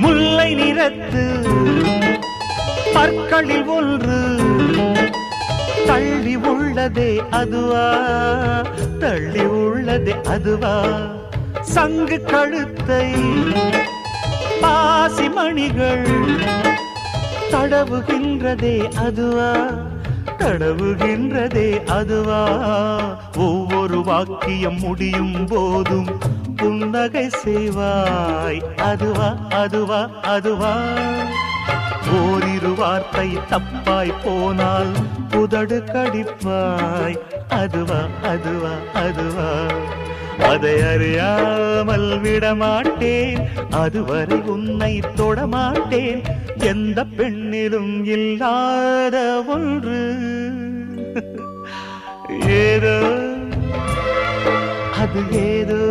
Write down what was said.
முல்லை நிறத்து பற்களில் ஒன்று தள்ளி உள்ளதே அதுவா, தள்ளி உள்ளதே அதுவா, சங்கு கழுத்தை பாசி மணிகள் தடவுகின்றதே அதுவா, தடவுகின்றதே அதுவா, ஒவ்வொரு வாக்கியம் முடியும் போதும் புன்னகை செய்வாய் அதுவா, அதுவா, அதுவா, ஓரிரு வார்த்தை தப்பாய் போனால் உதடு கடிப்பாய் அதுவா, அதுவா, அதுவா, அதை அறியாமல் விடமாட்டேன், அதுவரை உன்னை தொடமாட்டேன், எந்த பெண்ணிலும் இல்லாத ஒன்று ஏதோ அது ஏதோ